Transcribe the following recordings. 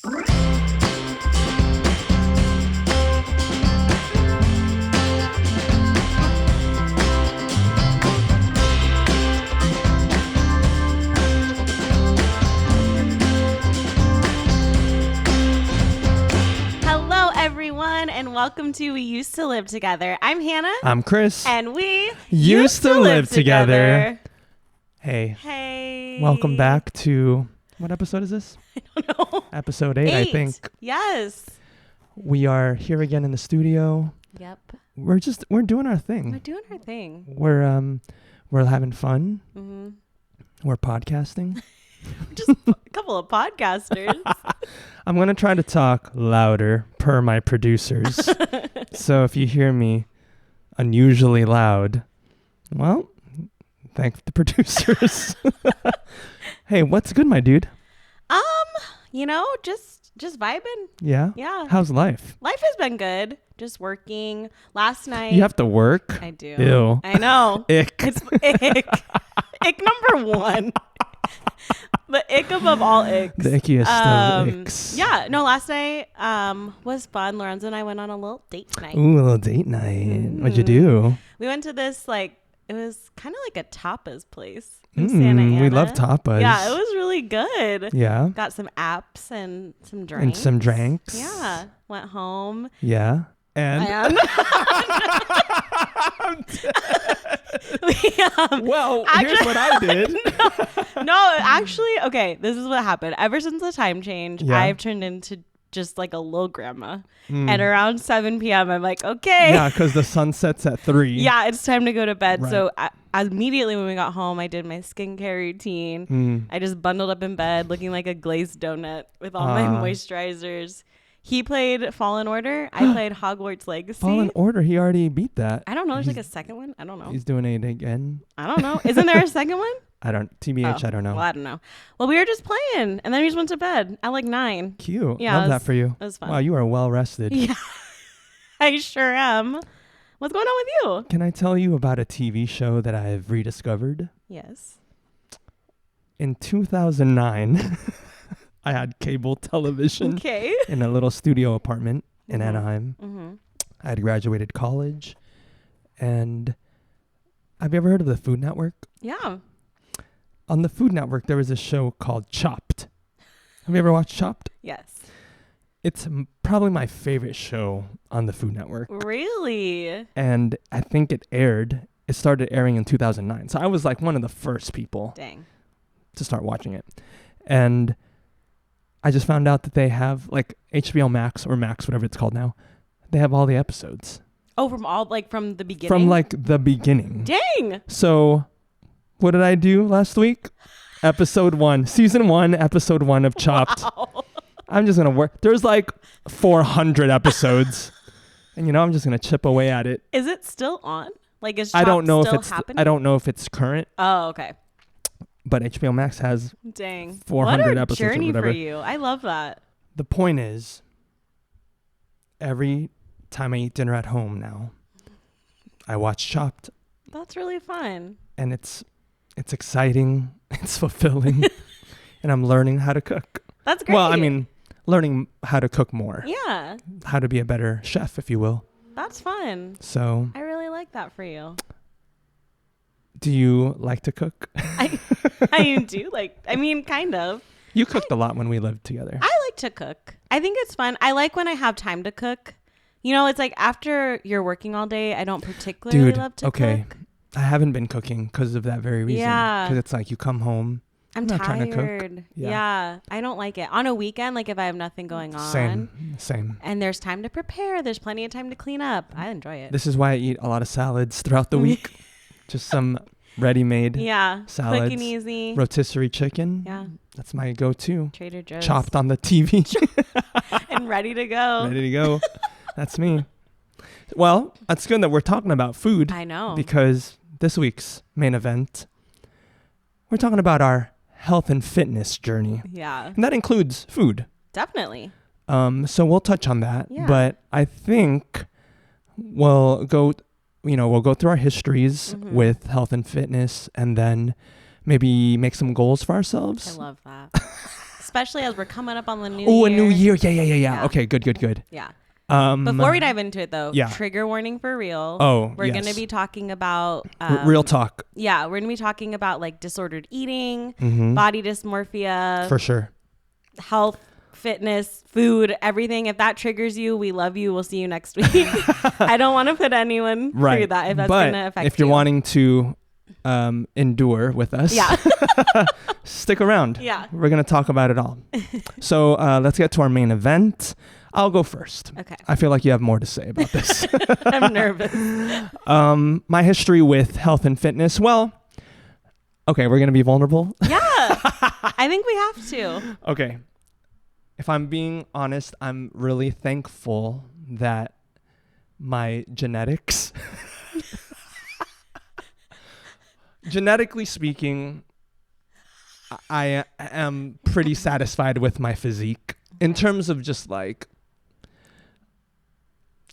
And welcome to We Used to Live Together. I'm Hannah. I'm Kris. And we used to live together. Hey. Welcome back to, what episode is this? I don't know. Episode 8, I think. Yes. We are here again in the studio. Yep. We're doing our thing. We're doing our thing. We're having fun. Mm-hmm. We're podcasting. Just a couple of podcasters. I'm going to try to talk louder per my producers. So if you hear me unusually loud, well, thank the producers. Hey, what's good, my dude? Just vibing. Yeah? Yeah. How's life? Life has been good. Just working. Last night. You have to work? I do. Ew. I know. Ick. It's ick. Ick number one. The ick above all icks. The ickiest of icks. Yeah. No, last night was fun. Lorenzo and I went on a little date night. Ooh, a little date night. What'd you do? We went to this, it was kind of like a tapas place in Santa Ana. We love tapas. Yeah, it was really good. Yeah. Got some apps and some drinks. Yeah. Went home. Yeah. And? Well, here's what I did. No, actually, okay, this is what happened. Ever since the time change, I've turned into just like a little grandma. And around 7 p.m., I'm like, okay. Yeah, because the sun sets at 3. Yeah, it's time to go to bed. Right. So immediately when we got home, I did my skincare routine. I just bundled up in bed looking like a glazed donut with all my moisturizers. He played Fallen Order. I played Hogwarts Legacy. Fallen Order, he already beat that. I don't know. There's like a second one. I don't know. He's doing it again. I don't know. Isn't there a second one? TBH, I don't know. Well, I don't know. Well, we were just playing, and then we just went to bed at like 9. Cute. Yeah, Love that for you. It was fun. Wow, you are well rested. Yeah, I sure am. What's going on with you? Can I tell you about a TV show that I've rediscovered? Yes. In 2009, I had cable television in a little studio apartment in Anaheim. Mm-hmm. I had graduated college. And have you ever heard of the Food Network? Yeah. On the Food Network, there was a show called Chopped. Have you ever watched Chopped? Yes. It's probably my favorite show on the Food Network. Really? And I think it started airing in 2009. So I was like one of the first people to start watching it. And I just found out that they have like HBO Max or Max, whatever it's called now. They have all the episodes. Oh, from the beginning? From like the beginning. Dang. So what did I do last week? Season 1, episode 1 of Chopped. Wow. I'm just going to work. There's like 400 episodes. And I'm just going to chip away at it. Is it still on? Like is Chopped still happening? I don't know if it's current. Oh, okay. But HBO Max has 400 what a episodes journey or whatever. For you. I love that. The point is, every time I eat dinner at home now, I watch Chopped. That's really fun. And it's exciting. It's fulfilling. And I'm learning how to cook. That's great. Well, I mean, learning how to cook more. Yeah. How to be a better chef, if you will. That's fun. So I really like that for you. Do you like to cook? I do kind of. You cooked a lot when we lived together. I like to cook. I think it's fun. I like when I have time to cook. It's like after you're working all day, I don't particularly love to cook. I haven't been cooking because of that very reason. Yeah. Because it's like you come home. I'm not tired. Trying to cook. Yeah. I don't like it. On a weekend, like if I have nothing going on. Same. And there's time to prepare. There's plenty of time to clean up. I enjoy it. This is why I eat a lot of salads throughout the week. Just some ready-made salads. Quick and easy. Rotisserie chicken. Yeah. That's my go-to. Trader Joe's. Chopped on the TV. And ready to go. Ready to go. That's me. Well, it's good that we're talking about food. I know. Because this week's main event, we're talking about our health and fitness journey. Yeah. And that includes food. Definitely. So we'll touch on that. Yeah. But I think we'll go through our histories with health and fitness and then maybe make some goals for ourselves. I love that. especially as we're coming up on the new year. Oh, a new year. Yeah. Okay, good. Yeah. Before we dive into it, though, trigger warning for real. Oh, we're going to be talking about real talk. Yeah, we're going to be talking about like disordered eating, body dysmorphia, for sure, health, fitness, food, everything. If that triggers you, we love you. We'll see you next week. I don't want to put anyone through that if that's going to affect you. If you're wanting to endure with us, stick around. Yeah, we're going to talk about it all. So let's get to our main event. I'll go first. Okay. I feel like you have more to say about this. I'm nervous. My history with health and fitness. Well, okay, we're going to be vulnerable. Yeah, I think we have to. Okay. If I'm being honest, I'm really thankful that my genetics, genetically speaking, I am pretty satisfied with my physique in terms of just like,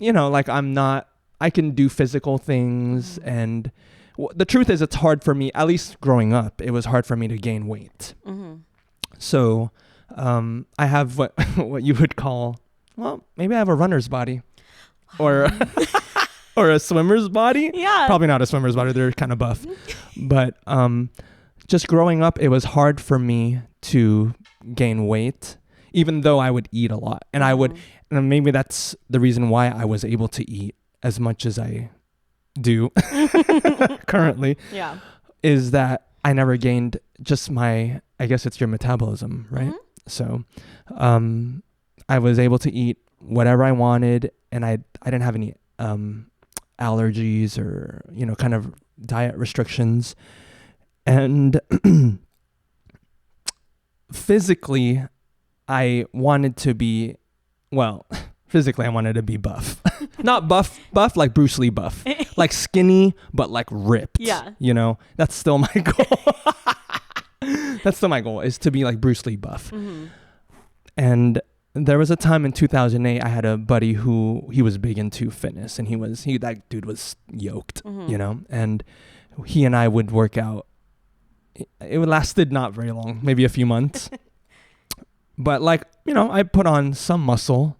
like I can do physical things. And the truth is it's hard for me, at least growing up, it was hard for me to gain weight. So I have what you would call, well, maybe I have a runner's body or or a swimmer's body. Yeah. Probably not a swimmer's body. They're kind of buff. But just growing up, it was hard for me to gain weight, even though I would eat a lot. And I would, and maybe that's the reason why I was able to eat as much as I do currently. Yeah. Is that I never gained just I guess it's your metabolism, right? So I was able to eat whatever I wanted, and I didn't have any allergies or, kind of diet restrictions. And physically, I wanted to be, physically I wanted to be buff. Not buff like Bruce Lee buff. Like skinny, but like ripped. Yeah. That's still my goal. That's still my goal, is to be like Bruce Lee buff. And there was a time in 2008, I had a buddy he was big into fitness, and that dude was yoked, and he and I would work out. It lasted not very long, maybe a few months. But I put on some muscle,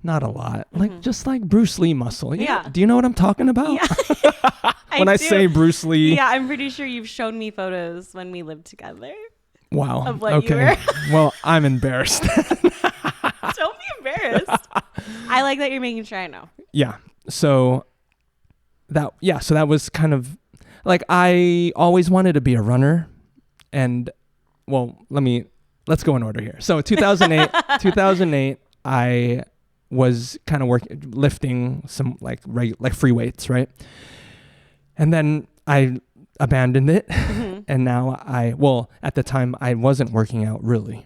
not a lot, just like Bruce Lee muscle. Yeah. Do you know what I'm talking about? Yeah. When I say Bruce Lee. Yeah, I'm pretty sure you've shown me photos when we lived together. Wow. Of what you were. Well, I'm embarrassed. Don't be embarrassed. I like that you're making sure I know. Yeah. So that was kind of like, I always wanted to be a runner. And let's go in order here. So 2008, I was kind of lifting some like free weights, right? And then I abandoned it. And now at the time I wasn't working out really.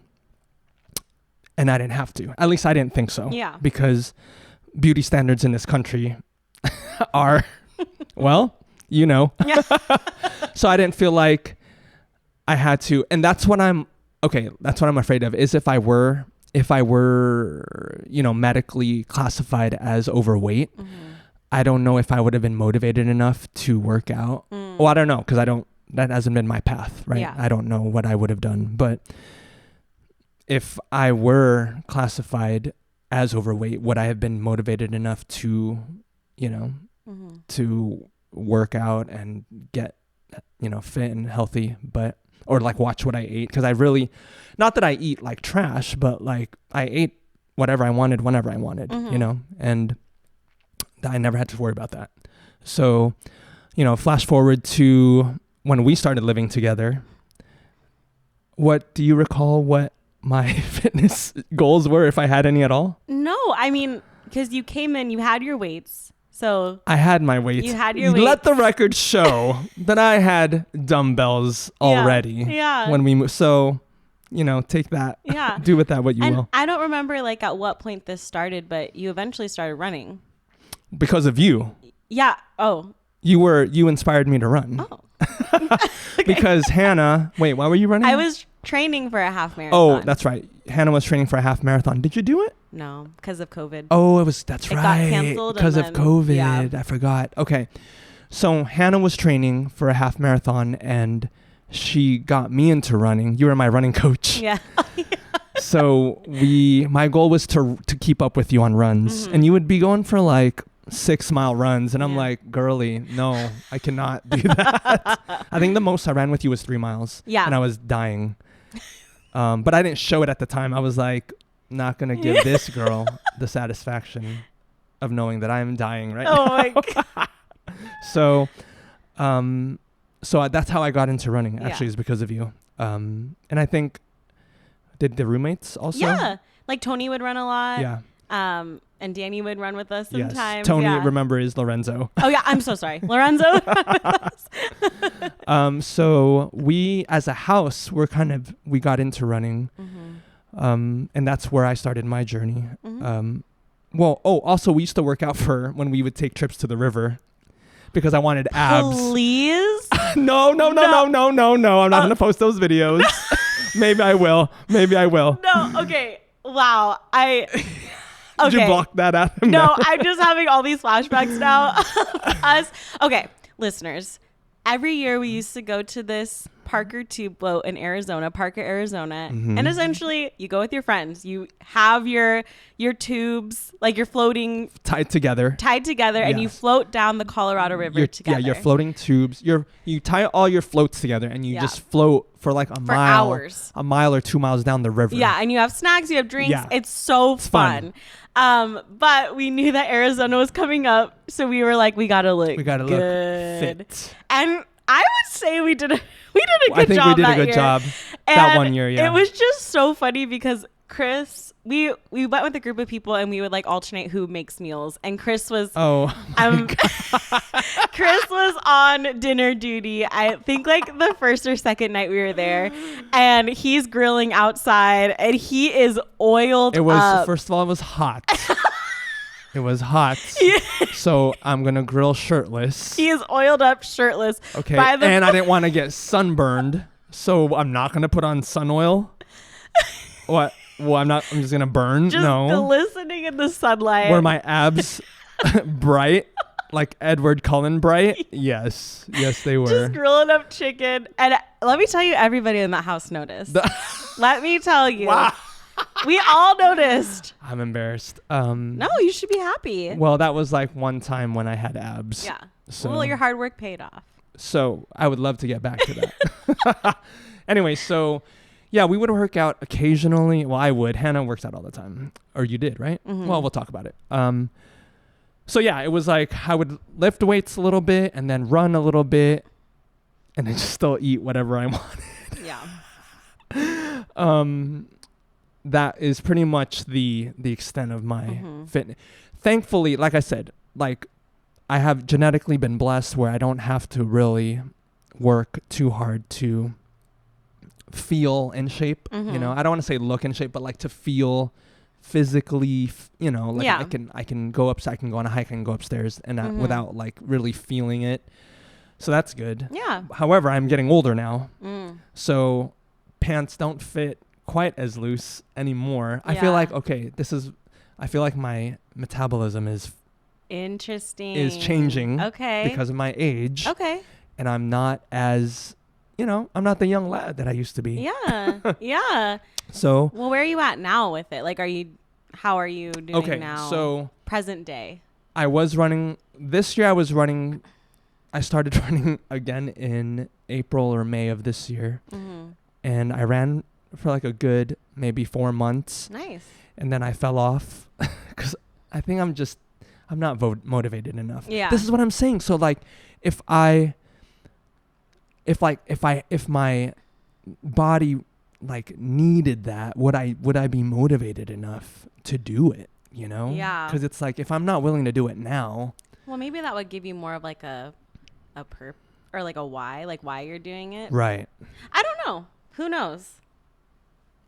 And I didn't have to. At least I didn't think so. Yeah. Because beauty standards in this country are, Yeah. So I didn't feel like I had to. And that's what I'm afraid of, is if I were, medically classified as overweight, I don't know if I would have been motivated enough to work out. Well, I don't know, because that hasn't been my path, right? Yeah. I don't know what I would have done. But if I were classified as overweight, would I have been motivated enough to, to work out and get, fit and healthy, or like watch what I ate? Because I really, not that I eat like trash, but like I ate whatever I wanted, whenever I wanted, and I never had to worry about that. So, flash forward to when we started living together. What do you recall what my fitness goals were, if I had any at all? No, I mean, because you came in, you had your weights. So I had my weights. You had your weights. Let the record show that I had dumbbells already. Yeah. When we moved. So, take that. Yeah. Do with that what you will. I don't remember like at what point this started, but you eventually started running. Because of you. Yeah. Oh. You inspired me to run. Oh. Okay. Because Hannah, why were you running? I was training for a half marathon. Oh, that's right. Hannah was training for a half marathon. Did you do it? No, because of COVID. Oh, that's right. It got canceled. Because of COVID. Yeah. I forgot. Okay. So Hannah was training for a half marathon, and she got me into running. You were my running coach. Yeah. So my goal was to keep up with you on runs, and you would be going for like 6-mile runs, and I'm like, girly, no, I cannot do that. I think the most I ran with you was 3 miles. Yeah. And I was dying. But I didn't show it at the time. I was like, not gonna give this girl the satisfaction of knowing that I'm dying right now. Oh my God. So that's how I got into running, actually, is because of you. And I think, did the roommates also? Yeah. Like Tony would run a lot. Yeah. And Danny would run with us Yes. sometimes. Tony, remember, is Lorenzo. Oh yeah, I'm so sorry. Lorenzo would run with us. So we, as a house, we got into running. And that's where I started my journey. Also we used to work out for when we would take trips to the river because I wanted abs. Please? No. I'm not going to post those videos. Maybe I will. No, okay. Wow. Did you block that out? No, I'm just having all these flashbacks now of us. Okay, listeners. Every year we used to go to this Parker tube boat in Arizona, Parker, Arizona. And essentially you go with your friends. You have your tubes, like you're floating. Tied together. And you float down the Colorado River together. Yeah, you're floating tubes. You tie all your floats together and you just float for like a mile. Hours. A mile or 2 miles down the river. Yeah, and you have snacks, you have drinks. Yeah. It's fun. But we knew that Arizona was coming up, so we were like, we gotta look good. Fit. And I would say we did a good job. I think we did a good job that one year. Yeah, it was just so funny because Kris, we went with a group of people and we would like alternate who makes meals. And Kris was Kris was on dinner duty. I think like the first or second night we were there, and he's grilling outside, and he is oiled. It was up. First of all, it was hot. It was hot. So I'm gonna grill shirtless. He is oiled up, shirtless. Okay, and I didn't want to get sunburned, so I'm not gonna put on sun oil. What? Well, I'm just gonna burn. Just glistening in the sunlight. Were my abs bright, like Edward Cullen bright? Yes, they were. Just grilling up chicken, and let me tell you, everybody in that house noticed. Let me tell you. Wow. We all noticed. I'm embarrassed. No, you should be happy. Well, that was like one time when I had abs. Yeah. So, well, your hard work paid off. So I would love to get back to that. Anyway, so yeah, we would work out occasionally. Well, I would. Hannah works out all the time. Or you did, right? Mm-hmm. Well, we'll talk about it. So yeah, it was like I would lift weights a little bit and then run a little bit and then just still eat whatever I wanted. Yeah. That is pretty much the extent of my fitness. Thankfully, like I said, like I have genetically been blessed where I don't have to really work too hard to feel in shape. You know, I don't want to say look in shape, but like to feel physically, like I can go up, I can go on a hike and go upstairs and without like really feeling it. So that's good. Yeah. However, I'm getting older now. So pants don't fit quite as loose anymore. I feel like, I feel like my metabolism is changing because of my age. Okay. And I'm not as, I'm not the young lad that I used to be. Yeah. Yeah. So, well, where are you at now with it? Like, how are you doing now? So present day. This year I started running again in April or May of this year. And I ran for like a good maybe 4 months. Nice. And then I fell off because I think I'm not motivated enough. Yeah. This is what I'm saying. So like if my body like needed that, would I be motivated enough to do it? Yeah. Because it's like if I'm not willing to do it now. Well, maybe that would give you more of like a perp or like a why, like why you're doing it. Right. I don't know. Who knows?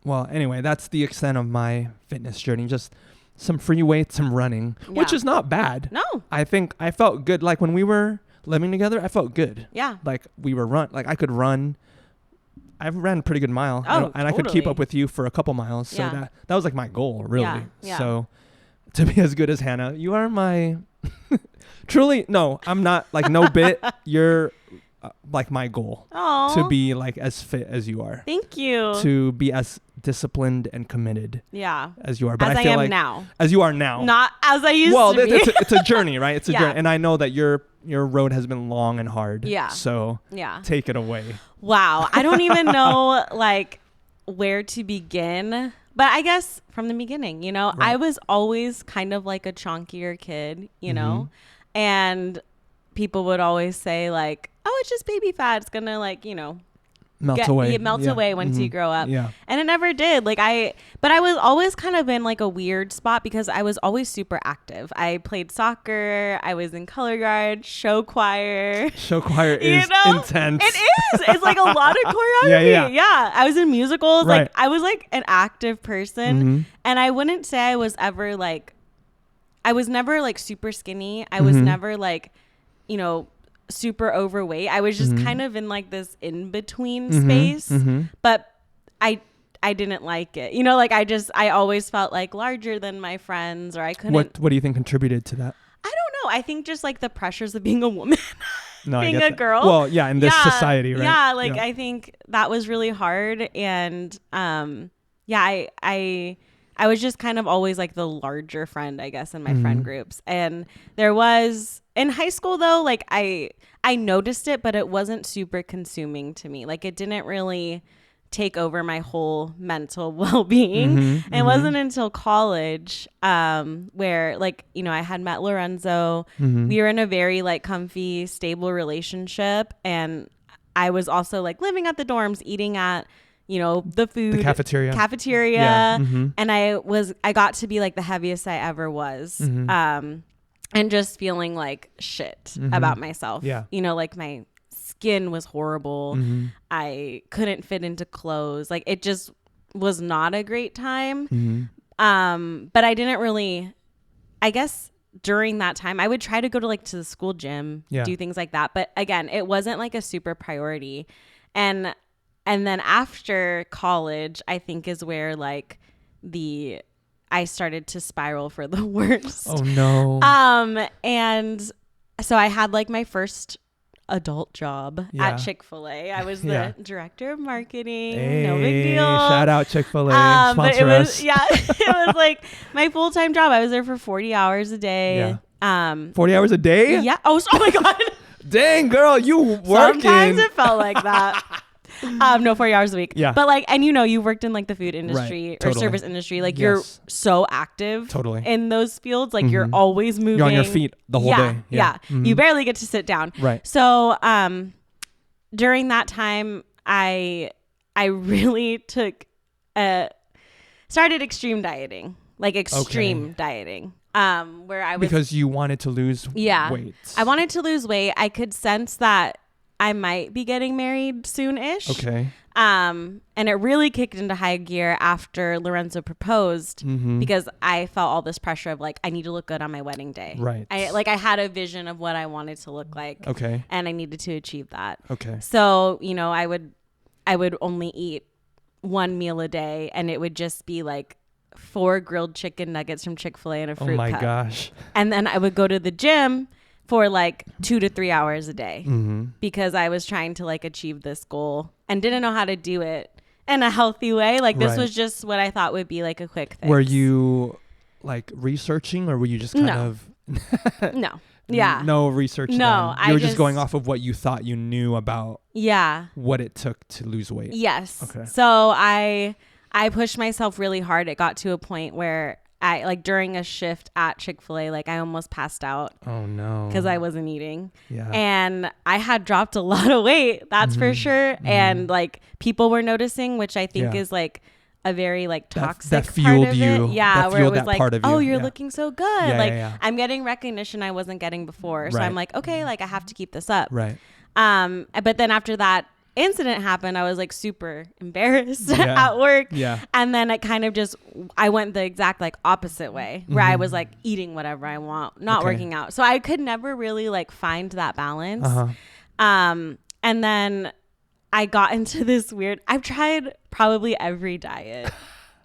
Well, anyway, that's the extent of my fitness journey. Just some free weights, some running, which is not bad. No. I think I felt good. Like when we were living together, I felt good. Yeah. Like we were like I could run. I've ran a pretty good mile. Oh, and I could keep up with you for a couple miles. So that was like my goal, really. Yeah. Yeah. So to be as good as Hannah, you are my truly, no, I'm not like no bit. You're like my goal Aww. to be like as fit as you are. Thank you. To be as disciplined and committed. Yeah. As you are. But as I feel am like now. As you are now. Not as I used to be. Well, it's a journey, right? It's a journey, and I know that your road has been long and hard. Yeah. So take it away. Wow, I don't even know like where to begin. But I guess from the beginning, right. I was always kind of like a chunkier kid, know, and people would always say like, oh, it's just baby fat. It's going to like, melt away. It melts away once you grow up. Yeah. And it never did. But I was always kind of in like a weird spot because I was always super active. I played soccer. I was in color guard, show choir. Show choir is intense. It is. It's like a lot of choreography. Yeah. I was in musicals. Right. Like I was like an active person. And I wouldn't say I was ever like, I was never like super skinny. I was never like, super overweight. I was just kind of in like this in-between space, but I didn't like it. I always felt like larger than my friends, or I couldn't. What do you think contributed to that? I don't know. I think just like the pressures of being a woman, being a girl. Well, yeah, in this society, right? Yeah, I think that was really hard, and I was just kind of always like the larger friend, I guess, in my friend groups. And there was in high school though, like I noticed it, but it wasn't super consuming to me. Like it didn't really take over my whole mental well-being. It wasn't until college where like, I had met Lorenzo. We were in a very like comfy, stable relationship. And I was also like living at the dorms, eating at the food, the cafeteria. Yeah. And I got to be like the heaviest I ever was. And just feeling like shit about myself. Yeah. Like my skin was horrible. I couldn't fit into clothes. Like it just was not a great time. But I didn't really, I guess during that time I would try to go to like to the school gym, do things like that. But again, it wasn't like a super priority. And then after college, I think is where like I started to spiral for the worst. Oh no. And so I had like my first adult job at Chick-fil-A. I was the director of marketing. Hey, no big deal. Shout out Chick-fil-A. Sponsor us. It was like my full-time job. I was there for 40 hours a day. Yeah. 40 hours a day? Yeah. Oh my God. Dang, girl, you working. Sometimes it felt like that. No, 40 hours a week. Yeah. But like, and you worked in like the food industry or service industry. Like you're so active in those fields. Like you're always moving. You're on your feet the whole day. Yeah. You barely get to sit down. Right. So, during that time, I really started extreme dieting, like extreme dieting. Where I was. Because you wanted to lose weight. I wanted to lose weight. I could sense that I might be getting married soon-ish. Okay. And it really kicked into high gear after Lorenzo proposed because I felt all this pressure of like, I need to look good on my wedding day. Right. I had a vision of what I wanted to look like. Okay. And I needed to achieve that. Okay. So, I would only eat one meal a day, and it would just be like 4 grilled chicken nuggets from Chick-fil-A and a fruit cup. Oh my gosh. And then I would go to the gym for like 2 to 3 hours a day because I was trying to like achieve this goal and didn't know how to do it in a healthy way. Like this was just what I thought would be like a quick fix. Were you like researching, or were you just kind of No. Yeah. No research. No. You were just going off of what you thought you knew about what it took to lose weight. Yes. Okay. So I pushed myself really hard. It got to a point where I like during a shift at Chick-fil-A, like I almost passed out. Oh no. Because I wasn't eating. Yeah. And I had dropped a lot of weight, that's for sure. And like people were noticing, which I think is like a very like toxic that fueled part of you. it. Yeah. Where it was like, oh, you're yeah. looking so good. Yeah, like yeah. I'm getting recognition I wasn't getting before. So I'm like, okay, like I have to keep this up. Right. But then after that incident happened, I was like super embarrassed at work. Yeah. And then it kind of just, I went the exact like opposite way where I was like eating whatever I want, not working out. So I could never really like find that balance. And then I got into this weird, I've tried probably every diet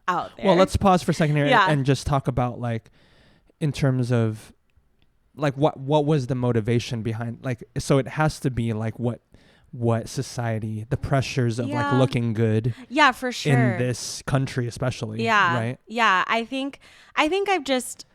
out there. Well, let's pause for a second here and just talk about like, in terms of like, what was the motivation behind, like, so it has to be like what what society, the pressures of like looking good. Yeah, for sure. In this country, especially. Yeah. Right. Yeah. I think I've just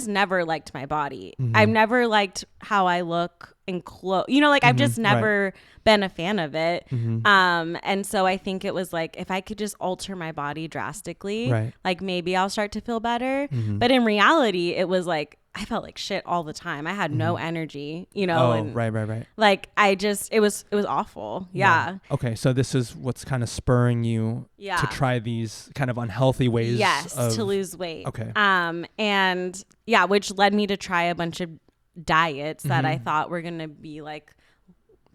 never liked my body. I've never liked how I look in clothes. You know, like I've just never been a fan of it. And so I think it was like, if I could just alter my body drastically, like maybe I'll start to feel better. But in reality, it was like, I felt like shit all the time. I had no energy, you know. Right. Like it was awful. Yeah. Okay, so this is what's kind of spurring you to try these kind of unhealthy ways. Yes, to lose weight. Okay. And yeah, which led me to try a bunch of diets that I thought were gonna be like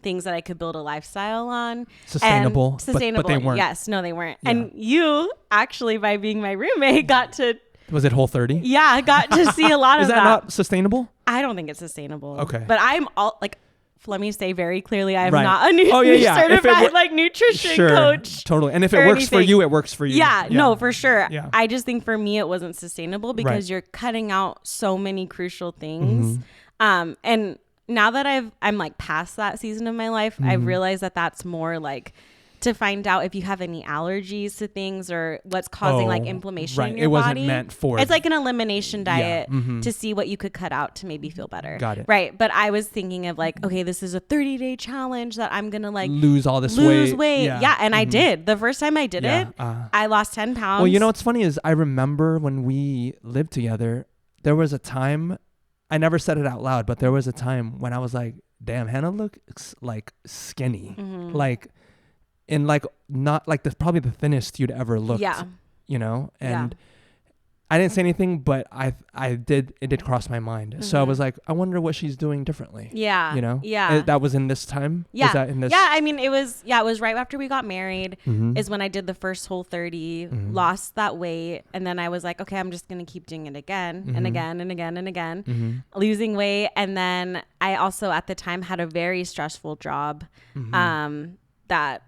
things that I could build a lifestyle on. Sustainable. But they weren't. Yes, no, they weren't. Yeah. And you actually, by being my roommate, got to. Was it Whole30? Yeah, I got to see a lot of that. Is that not sustainable? I don't think it's sustainable. Okay. But I'm all like, let me say very clearly, I am not a certified like nutrition coach. Totally. And if it works for you, it works for you. Yeah, no, for sure. Yeah. I just think for me, it wasn't sustainable because you're cutting out so many crucial things. And now that I'm like past that season of my life, I've realized that that's more like to find out if you have any allergies to things or what's causing like inflammation in your body. It wasn't meant for it's like an elimination diet to see what you could cut out to maybe feel better. Got it. Right. But I was thinking of like, okay, this is a 30-day challenge that I'm going to like lose all this weight. Yeah. And I did. The first time I did it, I lost 10 pounds. Well, you know what's funny is I remember when we lived together, there was a time, I never said it out loud, but there was a time when I was like, damn, Hannah looks like skinny. Like, in like not like probably the thinnest you'd ever looked, you know, and I didn't say anything, but it did cross my mind. So I was like, I wonder what she's doing differently. Yeah. You know? Yeah. That was in this time? Yeah. Was that in this? Yeah. I mean, it was right after we got married is when I did the first Whole30, lost that weight. And then I was like, okay, I'm just going to keep doing it again and again and again and again, losing weight. And then I also at the time had a very stressful job that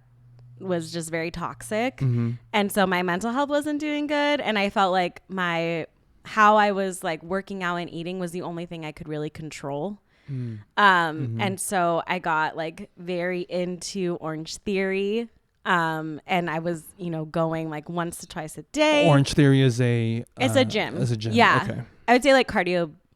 was just very toxic. And so my mental health wasn't doing good. And I felt like how I was like working out and eating was the only thing I could really control. And so I got like very into Orange Theory. And I was, you know, going like once to twice a day. Orange Theory is it's a gym. It's a gym. Yeah. Okay. I would say like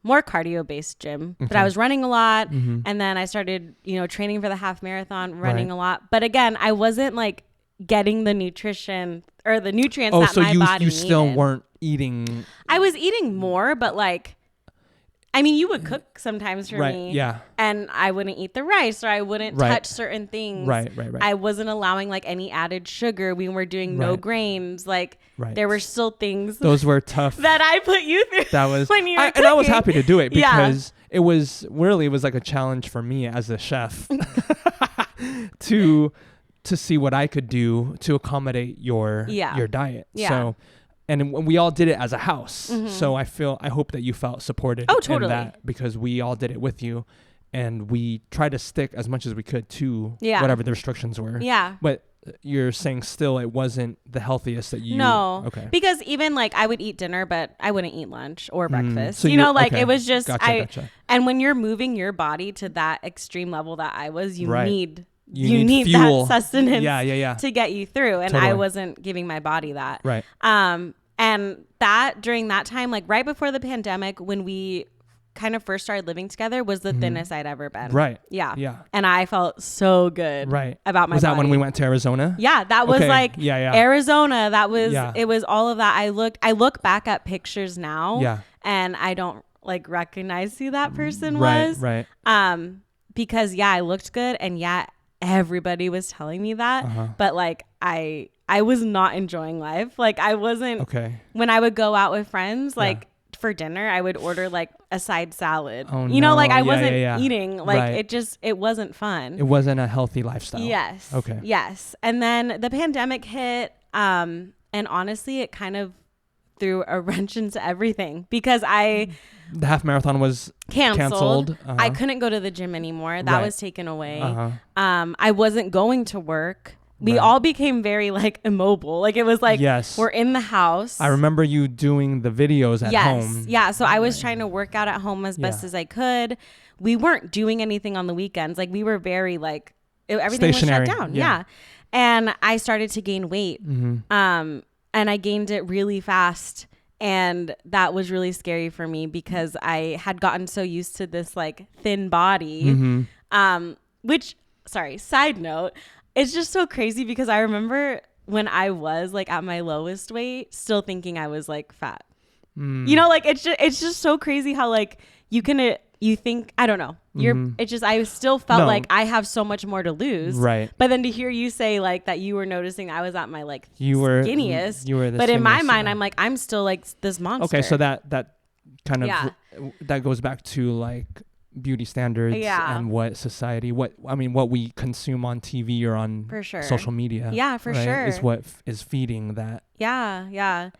more cardio based gym, but I was running a lot. And then I started, you know, training for the half marathon, running a lot. But again, I wasn't like getting the nutrition or the nutrients that my body needed. You still weren't eating. I was eating more, but like, I mean, you would cook sometimes for me. Yeah. And I wouldn't eat the rice or I wouldn't touch certain things. Right. I wasn't allowing like any added sugar. We were doing no grains. Like there were still things. Those were tough. That I put you through. That was when you were and I was happy to do it because it was like a challenge for me as a chef to see what I could do to accommodate your diet. Yeah. So, and we all did it as a house. So I hope that you felt supported in that because we all did it with you and we tried to stick as much as we could to whatever the restrictions were. Yeah. But you're saying still it wasn't the healthiest that you... No. Okay. Because even like I would eat dinner, but I wouldn't eat lunch or breakfast. So you know, like it was just... Gotcha. And when you're moving your body to that extreme level that I was, you need... You need fuel. That sustenance to get you through. And I wasn't giving my body that. Right. And that during that time, like right before the pandemic, when we kind of first started living together was the thinnest I'd ever been. Right. Yeah. Yeah. And I felt so good about my body. Was that when we went to Arizona? Yeah. That was Arizona. That was, it was all of that. I look back at pictures now and I don't like recognize who that person was. Right. Because I looked good and everybody was telling me that, but like I was not enjoying life. Like I wasn't, when I would go out with friends, like for dinner, I would order like a side salad, you know, like I wasn't eating, like it wasn't fun. It wasn't a healthy lifestyle. Yes. Okay. Yes. And then the pandemic hit, and honestly, it kind of threw a wrench into everything because the half marathon was canceled. I couldn't go to the gym anymore. That was taken away. I wasn't going to work. We all became very like immobile. Like it was like we're in the house. I remember you doing the videos at home. Yeah. So I was trying to work out at home as best as I could. We weren't doing anything on the weekends. Like we were very like everything stationary. was shut down. Yeah. And I started to gain weight. And I gained it really fast. And that was really scary for me because I had gotten so used to this like thin body, which, sorry, side note, it's just so crazy because I remember when I was like at my lowest weight, still thinking I was like fat. You know, like it's just so crazy how like you think, I don't know, I still felt like I have so much more to lose. Right. But then to hear you say like that you were noticing I was at my like skinniest. You were the but in my mind, yeah. I'm like, I'm still like this monster. Okay. So that kind of, that goes back to like beauty standards and what society, what we consume on TV or on social media. Yeah, for sure. Is what is feeding that. Yeah. Yeah.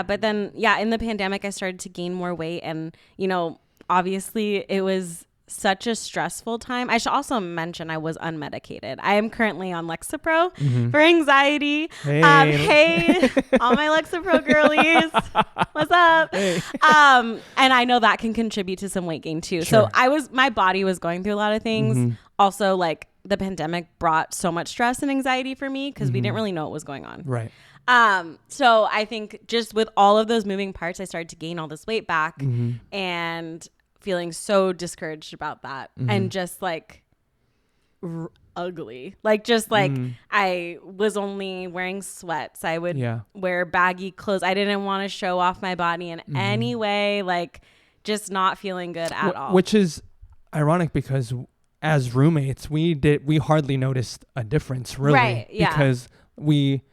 But then, in the pandemic, I started to gain more weight and, you know, obviously it was such a stressful time. I should also mention I was unmedicated. I am currently on Lexapro for anxiety. Hey, all my Lexapro girlies, what's up? Hey. And I know that can contribute to some weight gain too. Sure. So my body was going through a lot of things. Also, like the pandemic brought so much stress and anxiety for me because we didn't really know what was going on. Right. So I think just with all of those moving parts, I started to gain all this weight back and feeling so discouraged about that and just like ugly, like just like I was only wearing sweats. I would wear baggy clothes. I didn't want to show off my body in any way, like just not feeling good at all. Which is ironic because as roommates, we hardly noticed a difference really, right? Yeah, because we.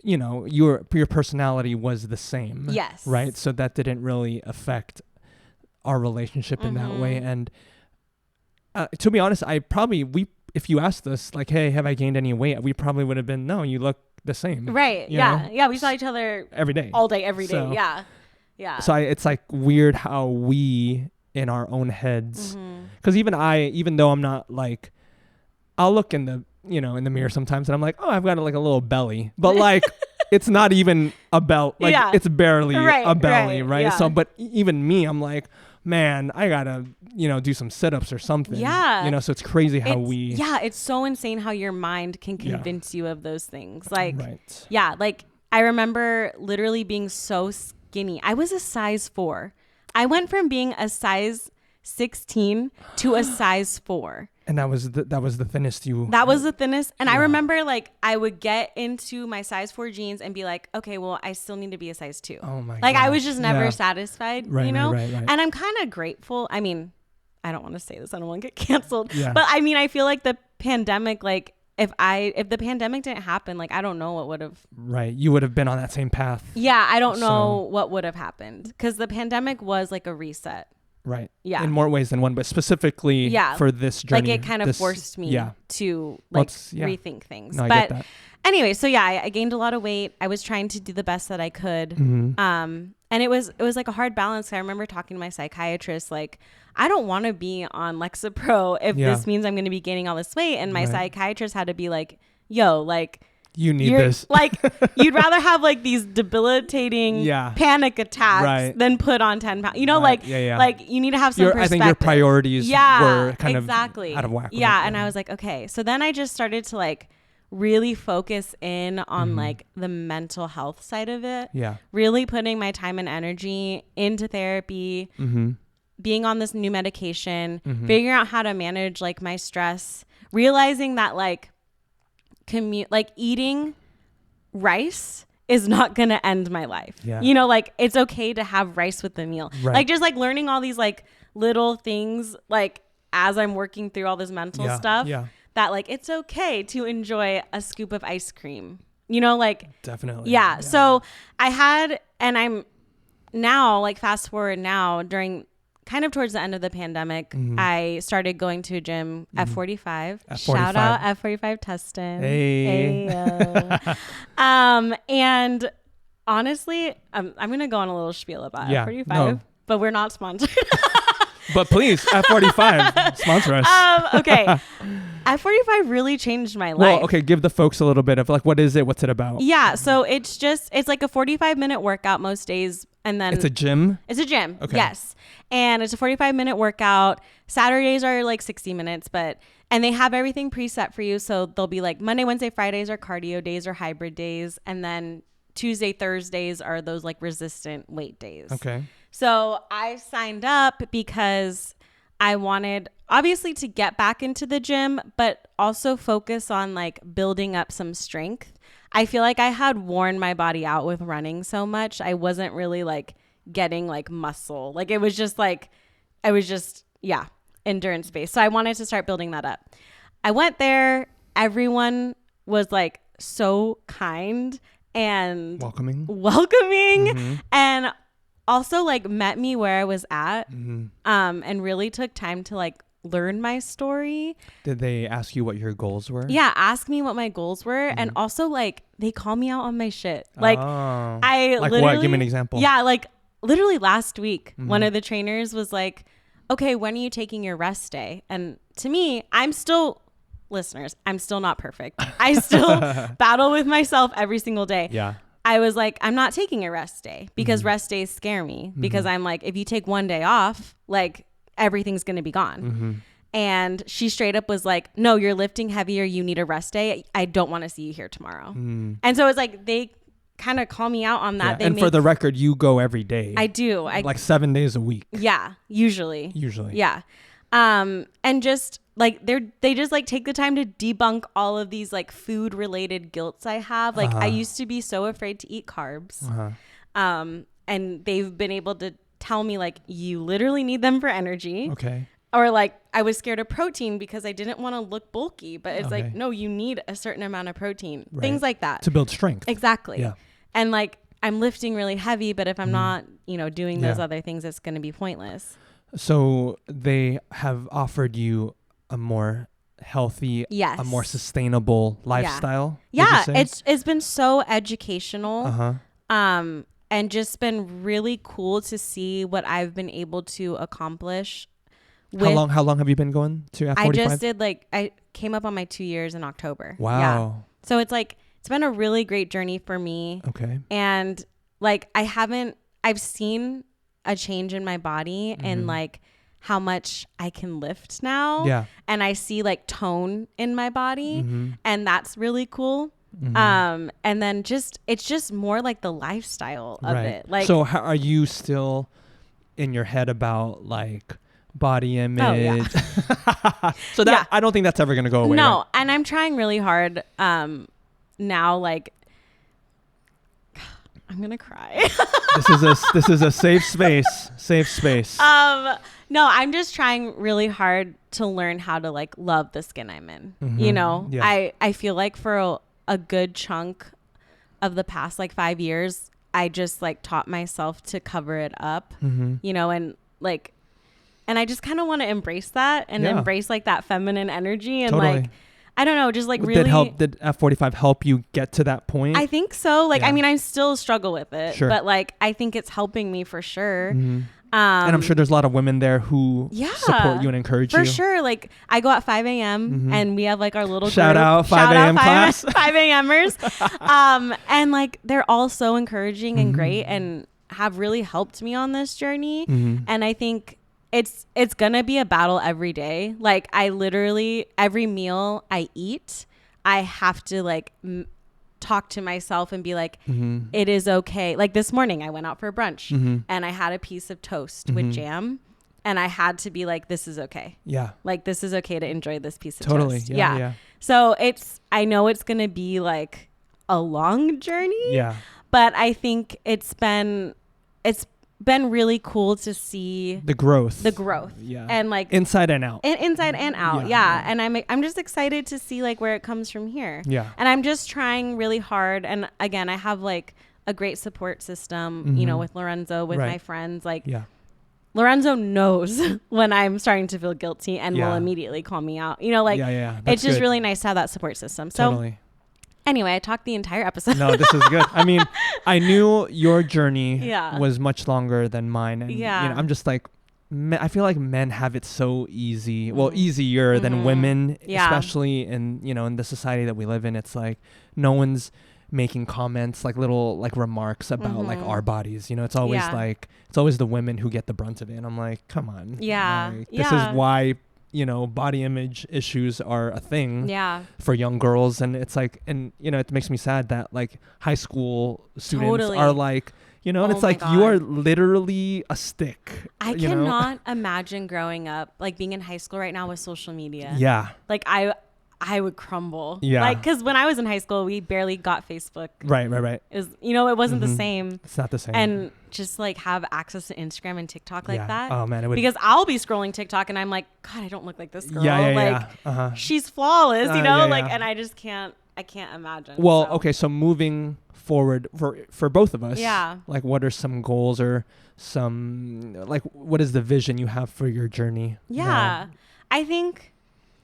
You know, your personality was the same. Yes. Right. So that didn't really affect our relationship in that way. And to be honest, if you asked us like, hey, have I gained any weight? We probably would have been, no, you look the same. Right. Yeah. Yeah. We saw each other every day, all day, every day. So, yeah. Yeah. So it's like weird how we in our own heads, because even though I'm not like, I'll look in the mirror sometimes and I'm like, oh, I've got like a little belly, but like it's not even a belt, like it's barely a belly, right? Yeah. So, but even me, I'm like, man, I gotta, do some sit-ups or something. Yeah. So it's crazy how it's so insane how your mind can convince you of those things. Like, like I remember literally being so skinny. I was a size 4. I went from being a size 16 to a size 4. And that was the thinnest you. That was the thinnest. And I remember like I would get into my size 4 jeans and be like, okay, well, I still need to be a size 2. Oh my god. Like I was just never satisfied, right. And I'm kind of grateful. I mean, I don't want to say this. I don't want to get canceled. Yeah. But I mean, I feel like the pandemic, like if the pandemic didn't happen, like I don't know what would have. Right. You would have been on that same path. Yeah. I don't know what would have happened because the pandemic was like a reset. Right. Yeah. In more ways than one, but specifically for this journey. Like it kind of forced me to like rethink things. No, I get that. Anyway, so I gained a lot of weight. I was trying to do the best that I could. And it was like a hard balance. I remember talking to my psychiatrist, like, I don't want to be on Lexapro if this means I'm going to be gaining all this weight. And my psychiatrist had to be like, yo, like, you need this. Like, you'd rather have like these debilitating panic attacks than put on 10 pounds. You know, like you need to have some perspective. I think your priorities were kind of out of whack. Yeah. And I was like, okay. So then I just started to like really focus in on like the mental health side of it. Yeah. Really putting my time and energy into therapy, being on this new medication, figuring out how to manage like my stress, realizing that like, eating rice is not going to end my life. Yeah. Like it's okay to have rice with the meal. Right. Like just like learning all these like little things, like as I'm working through all this mental stuff that like, it's okay to enjoy a scoop of ice cream, like definitely. Yeah. So I had, and I'm now like fast forward now during kind of towards the end of the pandemic, I started going to a gym at 45. Shout out at 45 Tustin. Hey. And honestly, I'm going to go on a little spiel about at 45, but we're not sponsored. But please, at 45, sponsor us. Okay. At 45 really changed my life. Well, okay, give the folks a little bit of like, what is it? What's it about? Yeah. So it's like a 45-minute workout most days. And then it's a gym? It's a gym. Okay. Yes. And it's a 45-minute workout. Saturdays are like 60 minutes, and they have everything preset for you. So they'll be like Monday, Wednesday, Fridays are cardio days or hybrid days. And then Tuesday, Thursdays are those like resistant weight days. Okay. So I signed up because I wanted obviously to get back into the gym, but also focus on like building up some strength. I feel like I had worn my body out with running so much. I wasn't really like getting like muscle. Like it was just endurance based. So I wanted to start building that up. I went there. Everyone was like so kind and welcoming and also like met me where I was at and really took time to like learn my story. Did they ask you what your goals were? Yeah, ask me what my goals were. And also like they call me out on my shit. Like I like literally, what? Give me an example. Yeah, like literally last week, one of the trainers was like, okay, when are you taking your rest day? And to me, I'm still not perfect. I still battle with myself every single day. Yeah. I was like, I'm not taking a rest day because rest days scare me because I'm like, if you take one day off, like everything's going to be gone. And she straight up was like, no, you're lifting heavier. You need a rest day. I don't want to see you here tomorrow. And so it's like, they kind of call me out on that. Yeah. And for the record, you go every day. I do. Like 7 days a week. Yeah. Usually. Yeah. And just like they just like take the time to debunk all of these like food related guilts I have. Like I used to be so afraid to eat carbs. And they've been able to tell me like, you literally need them for energy. Okay. Or like I was scared of protein because I didn't want to look bulky, but it's like, no, you need a certain amount of protein, things like that to build strength. Exactly. Yeah. And like, I'm lifting really heavy, but if I'm not, doing those other things, it's going to be pointless. So they have offered you a more healthy, a more sustainable lifestyle. Yeah. It's been so educational. And just been really cool to see what I've been able to accomplish. How long have you been going to F45? I just did I came up on my 2 years in October. Wow. Yeah. So it's like, it's been a really great journey for me. Okay. And like, I've seen a change in my body and like how much I can lift now. Yeah. And I see like tone in my body and that's really cool. And then it's just more like the lifestyle of it. Like, so are you still in your head about like body image? Oh, yeah. So that I don't think that's ever going to go away. No. Right? And I'm trying really hard now, like I'm going to cry. This is a safe space. No, I'm just trying really hard to learn how to like love the skin I'm in. I feel like for a good chunk of the past like 5 years, I just like taught myself to cover it up, and like, and I just kind of want to embrace that and embrace like that feminine energy and like, I don't know, just like really. Did F45 help you get to that point? I think so. Like, I mean, I still struggle with it, but like, I think it's helping me for sure. And I'm sure there's a lot of women there who support you and encourage you. For sure. Like I go at 5 a.m. and we have like our little shout group. Out 5 a.m. class. 5 a.m.ers. And like they're all so encouraging and great and have really helped me on this journey. And I think it's gonna be a battle every day. Like I literally, every meal I eat, I have to like talk to myself and be like, it is okay. Like this morning I went out for brunch and I had a piece of toast with jam and I had to be like, this is okay. Yeah. Like this is okay to enjoy this piece of toast. Yeah. So I know it's going to be like a long journey. Yeah. But I think it's been really cool to see the growth. Yeah. And like inside and out. Inside and out. Yeah. And I'm just excited to see like where it comes from here. Yeah. And I'm just trying really hard. And again, I have like a great support system, with Lorenzo, with my friends. Like Lorenzo knows when I'm starting to feel guilty and will immediately call me out. It's just really nice to have that support system. So anyway, I talked the entire episode. No, this is good. I mean, I knew your journey was much longer than mine. And, I'm just like, I feel like men have it so easy. Well, easier than women, especially in, in the society that we live in. It's like no one's making comments, like little like remarks about like our bodies. You know, it's always like it's always the women who get the brunt of it. And I'm like, come on. Yeah. Like, this is why, you know, body image issues are a thing for young girls. And it's like, and you know, it makes me sad that like high school students are like, you know, and it's like, you are literally a stick. I cannot imagine growing up, like being in high school right now with social media. Yeah. Like I would crumble. Yeah. Like, because when I was in high school, we barely got Facebook. Right. It was, you know, it wasn't the same. It's not the same. And just like have access to Instagram and TikTok like that. Oh man, it would. Because I'll be scrolling TikTok and I'm like, God, I don't look like this girl. She's flawless, you know? And I just can't imagine. Well, okay, so moving forward for both of us. Yeah. Like, what are some goals or some, like, what is the vision you have for your journey? Yeah. I think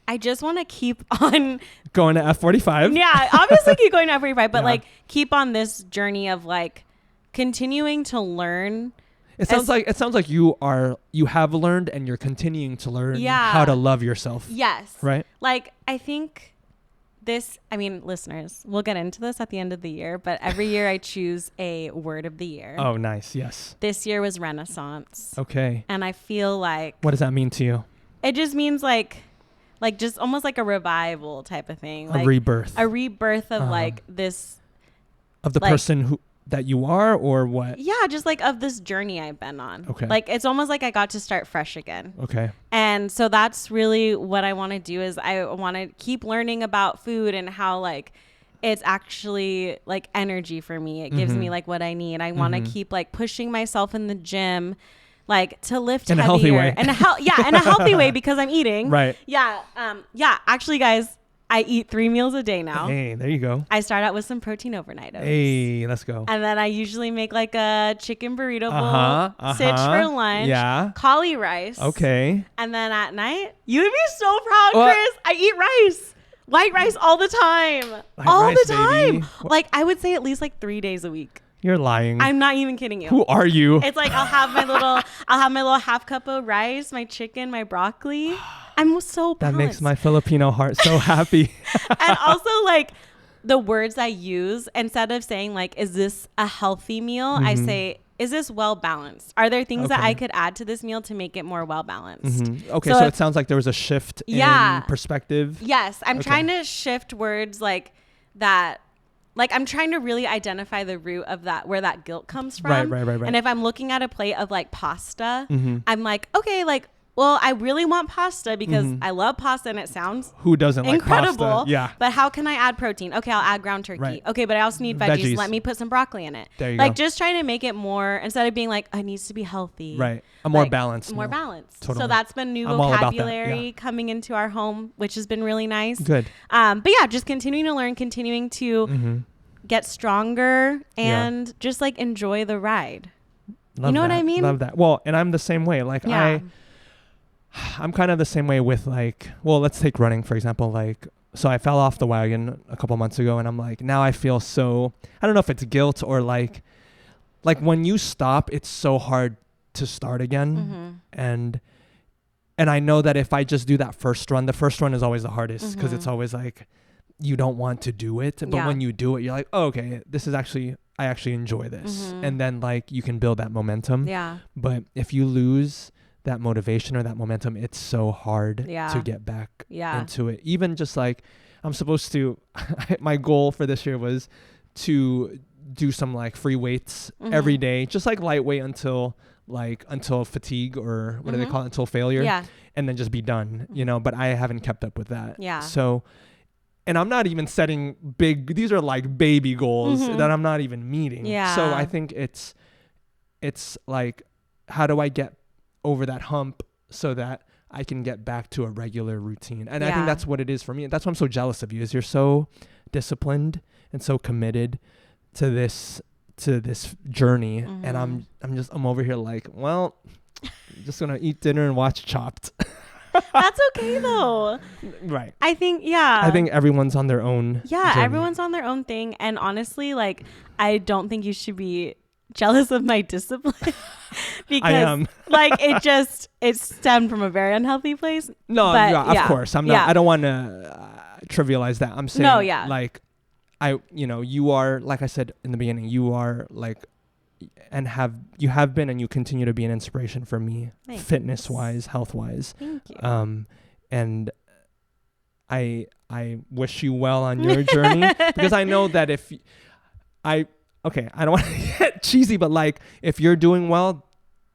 I just want to keep on going to F45. Yeah, obviously keep going to F45, but like keep on this journey of like continuing to learn. It sounds like you have learned and you're continuing to learn how to love yourself. Yes. Right? Like, I think listeners, we'll get into this at the end of the year, but every year I choose a word of the year. Oh, nice. Yes. This year was Renaissance. Okay. And I feel like, what does that mean to you? It just means like just almost like a revival type of thing. A rebirth. A rebirth of like this. Of the person that you are, or what? Yeah, just like of this journey I've been on. Okay. Like, it's almost like I got to start fresh again. Okay. And so that's really what I want to do, is I want to keep learning about food and how like it's actually like energy for me. It gives me like what I need. I want to keep like pushing myself in the gym, like to lift in heavier. A healthy way. In a healthy way, because I'm eating. Right. Yeah. Actually, guys, I eat 3 meals a day now. Hey, there you go. I start out with some protein overnight oats. Hey, let's go. And then I usually make like a chicken burrito bowl, sitch for lunch, cauli rice. Okay. And then at night, you would be so proud, Kris. I eat rice. White rice all the time. All the time. Baby. Like, I would say at least like 3 days a week. You're lying. I'm not even kidding you. Who are you? It's like I'll have my little half cup of rice, my chicken, my broccoli. I'm so balanced. That makes my Filipino heart so happy. And also like the words I use, instead of saying like, is this a healthy meal? I say, is this well balanced? Are there things that I could add to this meal to make it more well balanced? Okay, so it sounds like there was a shift in perspective. Yes, I'm trying to shift words like that. Like, I'm trying to really identify the root of that, where that guilt comes from. Right. And if I'm looking at a plate of like pasta, I'm like, okay, like, well, I really want pasta because I love pasta and it sounds who doesn't incredible. Like pasta? Yeah. But how can I add protein? Okay, I'll add ground turkey. Right. Okay, but I also need veggies. Let me put some broccoli in it. There you like go. Just trying to make it more, instead of being like, it needs to be healthy. Right. A more balanced. More balanced. Totally. So that's been new vocabulary coming into our home, which has been really nice. Good. But yeah, just continuing to learn, continuing to get stronger and just like enjoy the ride. You know what I mean? Love that. Well, and I'm the same way. Like I'm kind of the same way with like, well, let's take running, for example. Like, so I fell off the wagon a couple months ago and I'm like, now I feel so, I don't know if it's guilt or like when you stop, it's so hard to start again. And I know that if I just do that first run, the first run is always the hardest because it's always like, you don't want to do it. But when you do it, you're like, oh, okay, this is actually, I actually enjoy this. And then like you can build that momentum. Yeah. But if you lose that motivation or that momentum, it's so hard to get back into it. Even just like, I'm supposed to, my goal for this year was to do some like free weights every day, just like lightweight until fatigue, or what do they call it, until failure, and then just be done, you know. But I haven't kept up with that. So, and I'm not even setting these are like baby goals that I'm not even meeting. So I think it's like, how do I get over that hump so that I can get back to a regular routine? And I think that's what it is for me. That's why I'm so jealous of you, is you're so disciplined and so committed to this journey. And I'm over here like, well, I'm just gonna eat dinner and watch Chopped. That's okay though. Right. I think everyone's on their own journey. Everyone's on their own thing. And honestly, like, I don't think you should be jealous of my discipline because I am. Like it stemmed from a very unhealthy place. No, of course I'm not. I don't want to trivialize that. I'm saying like you are, like I said in the beginning, you are like, you have been and you continue to be an inspiration for me, fitness wise, health wise. Thank you. And I wish you well on your journey, because I know that I don't want to get cheesy, but like if you're doing well,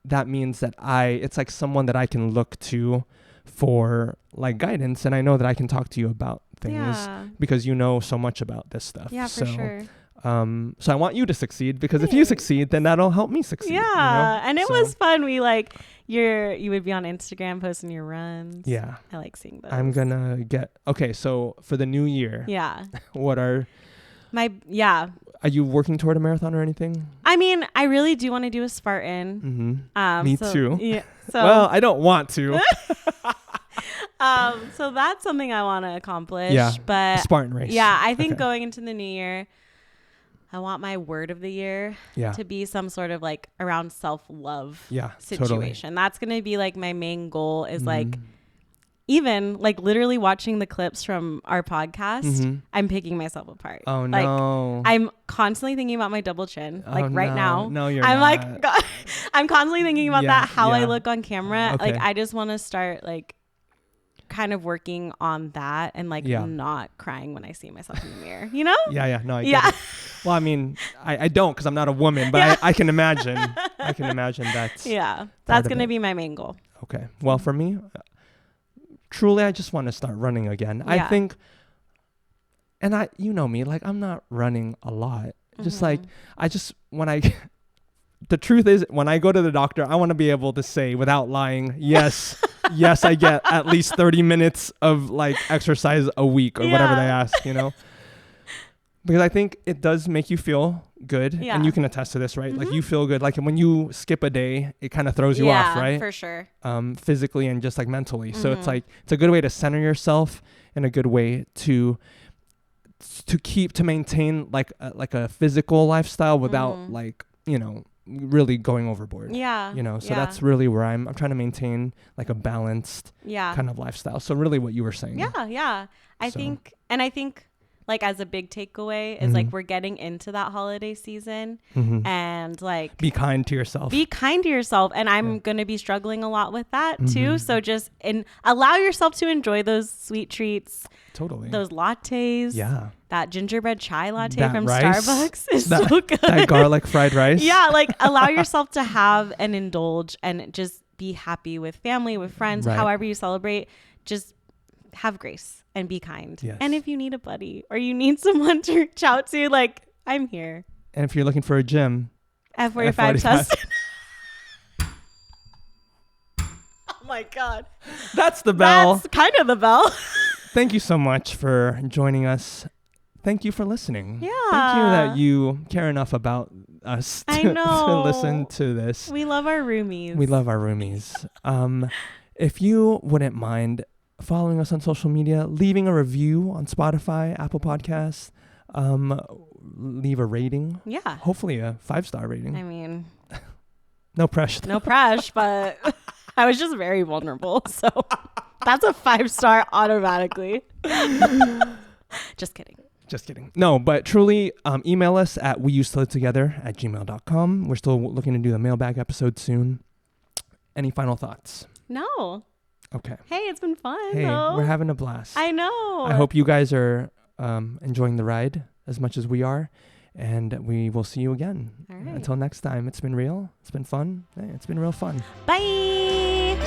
that means that it's like someone that I can look to for like guidance, and I know that I can talk to you about things because you know so much about this stuff. Yeah, for sure. So I want you to succeed, because if you succeed, then that'll help me succeed. Yeah, and it was fun. We you would be on Instagram posting your runs. Yeah, I like seeing those. I'm gonna so for the new year. Yeah. What are Are you working toward a marathon or anything? I mean, I really do want to do a Spartan. Mm-hmm. Me too. Yeah. So well, I don't want to. So that's something I want to accomplish. Yeah. But Spartan race. Yeah, I think going into the new year, I want my word of the year to be some sort of like around self-love situation. Totally. That's going to be like my main goal is like, even like literally watching the clips from our podcast, I'm picking myself apart. Oh like, no. I'm constantly thinking about my double chin. Like right now. No, you're I'm not. like, God, I'm constantly thinking about that, how I look on camera. Okay. Like I just want to start like kind of working on that and like not crying when I see myself in the mirror, you know? No, I get it. Well, I mean, I don't, because I'm not a woman, but I can imagine. I can imagine that's that's going to be my main goal. Okay. Well, for me, truly, I just want to start running again. I think, and you know me, like I'm not running a lot. Just like, the truth is, when I go to the doctor, I want to be able to say without lying, yes, I get at least 30 minutes of like exercise a week or whatever they ask, you know? Because I think it does make you feel good. Yeah. And you can attest to this, right? Like you feel good. Like when you skip a day, it kind of throws you off, right? For sure. Physically and just like mentally. So it's like, it's a good way to center yourself and a good way to maintain like a physical lifestyle without like, really going overboard. Yeah. So that's really where I'm trying to maintain like a balanced kind of lifestyle. So really what you were saying. Yeah. I think like as a big takeaway is like we're getting into that holiday season and like be kind to yourself. And I'm going to be struggling a lot with that too. So just allow yourself to enjoy those sweet treats. Totally. Those lattes. Yeah. That gingerbread chai latte from Starbucks is so good. That garlic fried rice. Yeah. Like allow yourself to have and indulge and just be happy with family, with friends, however you celebrate. Just have grace and be kind. Yes. And if you need a buddy or you need someone to reach out to, like, I'm here. And if you're looking for a gym, F45 test. Oh my God. That's the bell. That's kind of the bell. Thank you so much for joining us. Thank you for listening. Yeah. Thank you that you care enough about us to listen to this. We love our roomies. If you wouldn't mind following us on social media, leaving a review on Spotify, Apple Podcasts, leave a rating. Yeah. Hopefully a 5-star rating. I mean, no pressure. No pressure, but I was just very vulnerable. So that's a 5-star automatically. Just kidding. No, but truly email us at weusedtolivetogether@gmail.com. We're still looking to do the mailbag episode soon. Any final thoughts? No. Okay. Hey, it's been fun. Hey, we're having a blast. I know. I hope you guys are enjoying the ride as much as we are. And we will see you again. All right. Until next time, it's been real. It's been fun. Hey, it's been real fun. Bye.